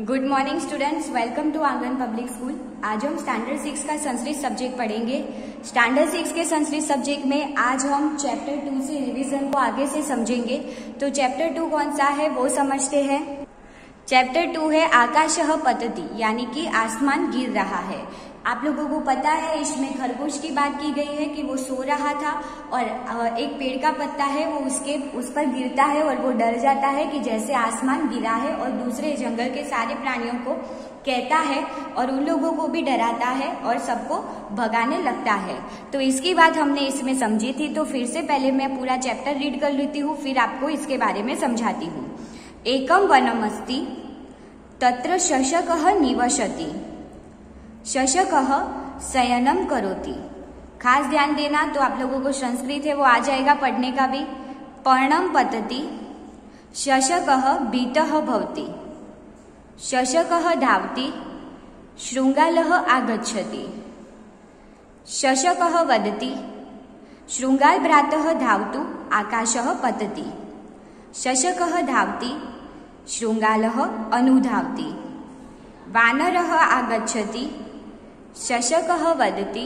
Good morning students, welcome to Aangan public school. आज हम standard 6 का संस्कृत सब्जेक्ट पढ़ेंगे। स्टैंडर्ड 6 के संस्कृत सब्जेक्ट में आज हम चैप्टर 2 से रिवीजन को आगे से समझेंगे। तो चैप्टर 2 कौन सा है वो समझते हैं। चैप्टर 2 है आकाशः पतति, यानी कि आसमान गिर रहा है। आप लोगों को पता है इसमें खरगोश की बात की गई है कि वो सो रहा था और एक पेड़ का पत्ता है वो उस पर गिरता है और वो डर जाता है कि जैसे आसमान गिरा है, और दूसरे जंगल के सारे प्राणियों को कहता है और उन लोगों को भी डराता है और सबको भगाने लगता है। तो इसकी बात हमने इसमें समझी थी। तो फिर से पहले मैं पूरा चैप्टर रीड कर लेती हूँ, फिर आपको इसके बारे में समझाती हूँ। एकम वनमस्ति तत्र शशकः निवसति, शशकः शयनम करोति। खास ध्यान देना, तो आप लोगों को संस्कृत है वो आ जाएगा पढ़ने का भी। पर्णम पतति, शशकः भीतः भवति, शशकः धावति, शृंगालः आगच्छति, शशकः वदति, शृंगाल भ्रातः धावतु आकाशः पतति, शशकः धावति, शृंगालः अनुधावति, वानरः आगच्छति, शशकः वदति,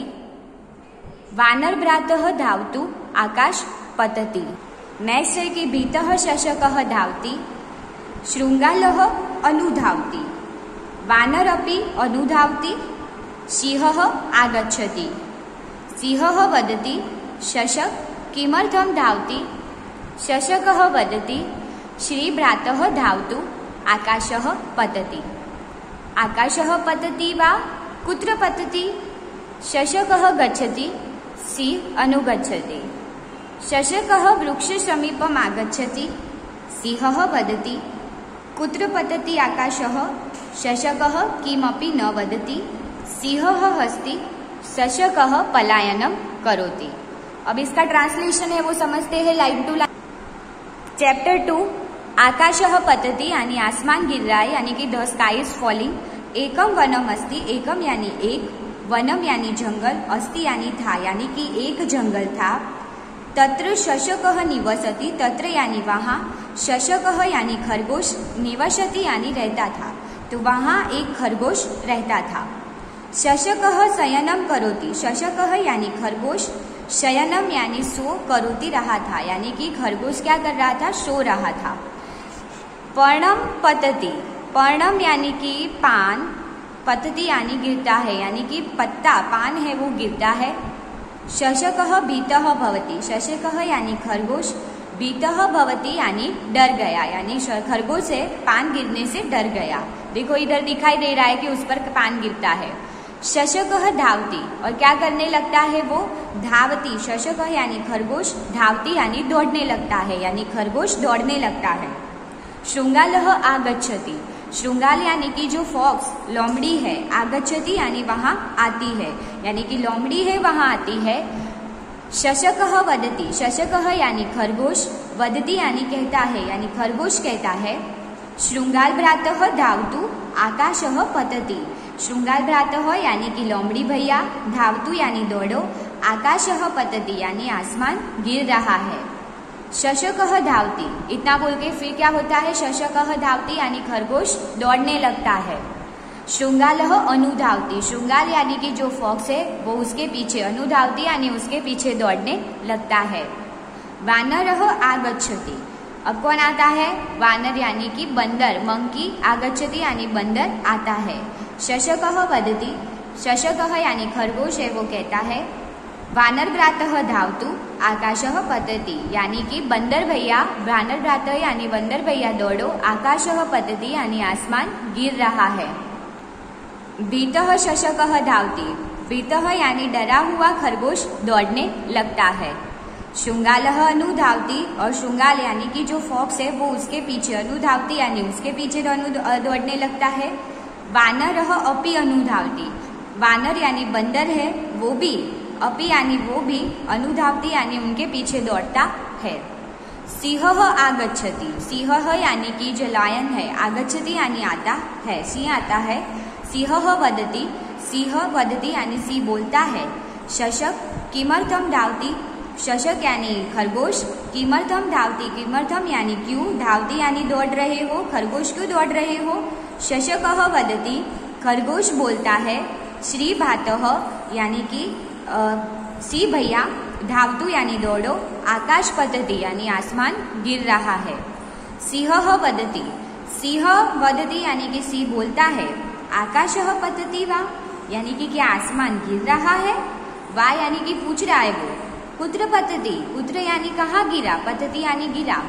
वानर भ्रातः धावतु आकाश पतति। नेक्स्ट है कि भीतः शशकः धावति, शृंगालः अनुधावति, वानर अपि अनुधावति, सिंहः आगच्छति, सिंहः वदति, शशक किमर्थं धावति, शशकः वदति, श्री भ्रातः धावतु आकाशः पतति। आकाशः पतति वा कुत्र पतति, शशकः गच्छति, सिंह अनुगच्छति, शशकः वृक्ष समीपम् आगच्छति, सिंहः वदति कुत्र पतति आकाशः, शशकः किमपि न वदति, सिंहः हस्ति, शशकः पलायनं करोति। अब इसका ट्रांसलेशन है वो समझते हैं लाइन टू लाइन। चैप्टर 2 आकाशः पतति यानी आसमान गिर रहा है, यानी कि द स्काई इज फॉलिंग। एकम वनम अस्ति, एकम यानी एक, वनम यानी जंगल, अस्ति यानी था, यानी कि एक जंगल था। तत्र शशकः निवसति, तत्र यानी वहाँ, शशकः यानी खरगोश, निवसति यानी रहता था, तो वहाँ एक खरगोश रहता था। शशकः शयनम करोति, शशकः यानी खरगोश, शयनम यानी सो, करोति रहा था, यानी कि खरगोश क्या कर रहा था, सो रहा था। पर्णम पतति, पर्णम यानी कि पान, पतति यानी गिरता है, यानी कि पत्ता पान है वो गिरता है। शशकः भीतः भवति, शशकः यानी खरगोश, भीतः भवति यानी डर गया, यानी खरगोश से पान गिरने से डर गया। देखो इधर दिखाई दे रहा है कि उस पर पान गिरता है। शशकः धावति, और क्या करने लगता है वो, धावति, शशकः यानी खरगोश, धावति यानी दौड़ने लगता है, यानी खरगोश दौड़ने लगता है। शृंगालः आगच्छति, शृंगाल यानी कि जो फॉक्स लोमड़ी है, आगच्छति यानी वहां आती है, यानी कि लोमड़ी है वहां आती है। शशकः वदति, शशकः यानी खरगोश, वदति यानी कहता है, यानी खरगोश कहता है। शृंगाल भ्रातः धावतु आकाशः पतति, शृंगाल भ्रातः यानी कि लोमड़ी भैया, धावतु यानी दौड़ो, आकाशः पतति यानी आसमान गिर रहा है। शशकः धावति, इतना बोल के फिर क्या होता है, शशकः धावति यानी खरगोश दौड़ने लगता है। शृंगालः अनुधावति, शृंगाल यानी कि जो फॉक्स है वो उसके पीछे, अनुधावति यानी उसके पीछे दौड़ने लगता है। वानरः आगच्छति, अब कौन आता है, वानर यानी कि बंदर, मंकी, आगच्छति यानी बंदर आता है। शशकः वदति, शशकः यानी खरगोश है वो कहता है। वानर भ्रातः धावतु आकाशः पतति, यानी कि बंदर भैया, वानर भ्रातः यानी बंदर भैया दौड़ो, आकाशः पतति यानी आसमान गिर रहा है। भीतः शशकः धावति, भीतः यानी डरा हुआ खरगोश दौड़ने लगता है। शृंगालः अनुधावति, और शृंगाल यानी कि जो फॉक्स है वो उसके पीछे, अनुधावति यानी उसके पीछे दौड़ने लगता है। वानरः अपि अनुधावति, वानर यानी बंदर है वो भी, अपि यानी वो भी, अनुधावति यानी उनके पीछे दौड़ता है। सिंहः आगच्छति, सिंहः यानी कि जो लायन है, आगच्छति यानी आता है, सिंह आता है। सिंहः वदति, सिंह वदति यानी सिंह बोलता है। शशक किमर्थं धावति, शशक यानी खरगोश, किमर्थम धावती, किमर्थम यानी क्यों, धावती यानी दौड़ रहे हो, खरगोश क्यों दौड़ रहे हो। शशकः वदति, खरगोश बोलता है। श्री भातः यानी कि सी भैया, धावतु यानी दौड़ो, आकाश पतति यानी आसमान गिर रहा है। सिंहः वदति, सिंह वदति यानी कि सी बोलता है। आकाशः पतति वा यानी कि क्या आसमान गिर रहा है। वा यानी कि पूछ रहा है वो। कुत्र पतति, कुत्र यानी कहाँ गिरा, पतति यानी गिरा।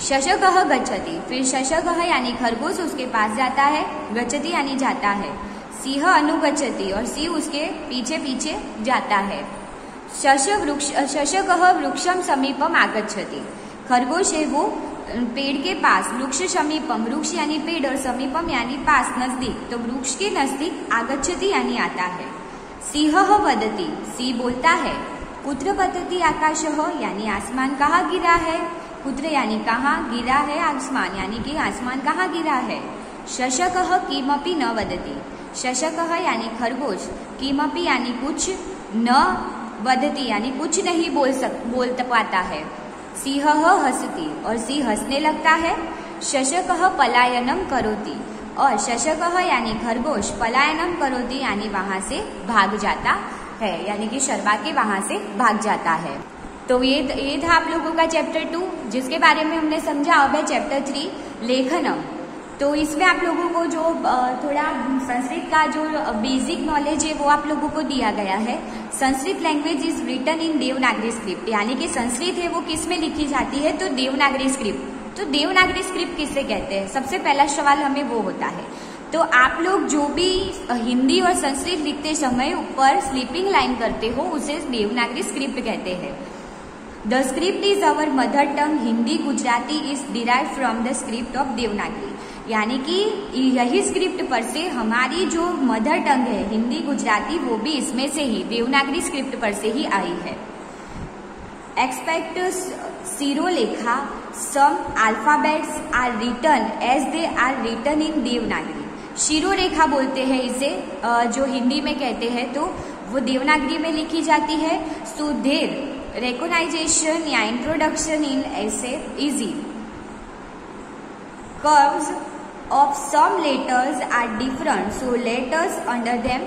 शशकः गच्छति, फिर शशकः यानी खरगोश उसके पास जाता है। गच्छति यानी जाता है। सिंह अनुगच्छति और सिंह उसके पीछे पीछे जाता है। शशकः वृक्षम समीपम आगच्छति, खरगोश है वो पेड़ के पास। वृक्ष समीपम, वृक्ष यानी पेड़ और समीपम यानी पास, नजदीक, तो वृक्ष के नजदीक आगच्छति यानी आता है। सिंहः वदति, सिंह बोलता है। कुत्र पतति आकाशः यानी आसमान कहाँ गिरा है। कुत्र यानी कहाँ, गिरा है आसमान यानी कि आसमान कहाँ गिरा है। शशकः किमपि न वदति, शशकः यानी खरगोश, किमपि यानी कुछ, न वदति यानी कुछ नहीं बोल पाता है। सिंहः हसति और सिंह हंसने लगता है। शशकः पलायनम करोति और शशकः यानी खरगोश पलायनम करोति यानी वहां से भाग जाता है, यानी कि शर्मा के वहां से भाग जाता है। तो ये था आप लोगों का चैप्टर 2 जिसके बारे में हमने समझा। अब है चैप्टर 3 लेखनम। तो इसमें आप लोगों को जो थोड़ा संस्कृत का जो बेसिक नॉलेज है वो आप लोगों को दिया गया है। Sanskrit language is written in Devanagari script, यानी कि संस्कृत है वो किस में लिखी जाती है, तो देवनागरी स्क्रिप्ट। तो देवनागरी स्क्रिप्ट किसे कहते हैं, सबसे पहला सवाल हमें वो होता है। तो आप लोग जो भी हिंदी और संस्कृत लिखते समय ऊपर स्लीपिंग लाइन करते हो उसे देवनागरी स्क्रिप्ट कहते हैं। The script is our mother tongue, Hindi Gujarati is derive from the script of Devanagari, यानी कि यही स्क्रिप्ट पर से हमारी जो मदर टंग है हिंदी गुजराती वो भी इसमें से ही देवनागरी स्क्रिप्ट पर से ही आई है। Except shirolekha, some alphabets are written as they are written in Devanagari. Shirorekha बोलते हैं इसे, जो हिंदी में कहते हैं, तो वो देवनागरी में लिखी जाती है। सो देयर recognition या introduction in essay easy. Curves of some letters are different, so let us understand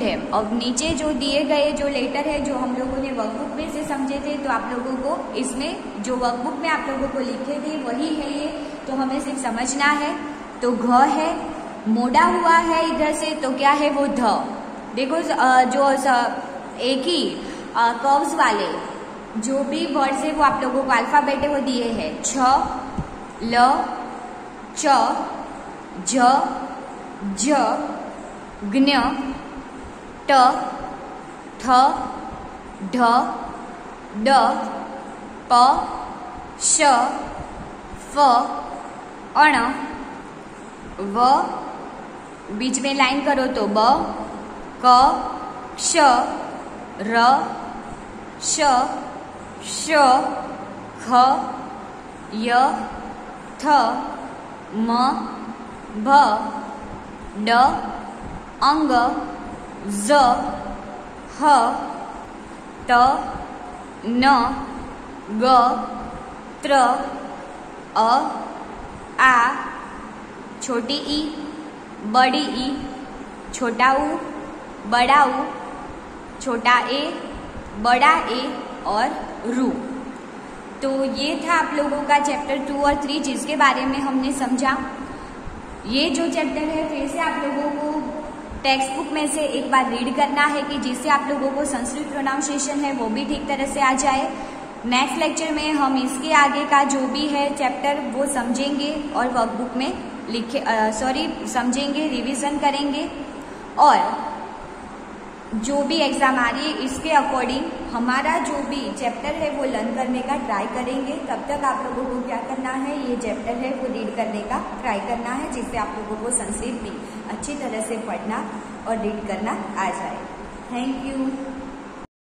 them. अब नीचे जो दिए गए जो लेटर है जो हम लोगों ने वर्कबुक में से समझे थे, तो आप लोगों को इसमें जो वर्कबुक में आप लोगों को लिखे थे वही है ये, तो हमें सिर्फ समझना है। तो घ है, मोड़ा हुआ है इधर से, तो क्या है वो ध। देखो जो एक ही कर्व्स वाले जो भी वर्ड्स है वो आप लोगों को अल्फाबेट है वो दिए हैं। छ, ल, च, ज, ज, ज्ञ, ट, थ, ढ, ड, प, श, फ, अण, व, बीच में लाइन करो तो ब, क, श, र, श, श, ख, य, थ, म, भ, ड, अंग, ज, ह, त, न, ग, त्र, अ, आ, छोटी ई, बड़ी ई, छोटा ऊ, बड़ा ऊ, छोटा ए, बड़ा ए और रू। तो ये था आप लोगों का चैप्टर 2 और 3 जिसके बारे में हमने समझा। ये जो चैप्टर है फिर से आप लोगों को टेक्स्ट बुक में से एक बार रीड करना है कि जिससे आप लोगों को संस्कृत प्रोनाउंसिएशन है वो भी ठीक तरह से आ जाए। नेक्स्ट लेक्चर में हम इसके आगे का जो भी है चैप्टर वो समझेंगे और वर्कबुक में समझेंगे, रिवीजन करेंगे और जो भी एग्जाम आ रही है इसके अकॉर्डिंग हमारा जो भी चैप्टर है वो लर्न करने का ट्राई करेंगे। तब तक आप लोगों को क्या करना है, ये चैप्टर है वो रीड करने का ट्राई करना है जिससे आप लोगों को संस्कृत भी अच्छी तरह से पढ़ना और रीड करना आ जाए। Thank you.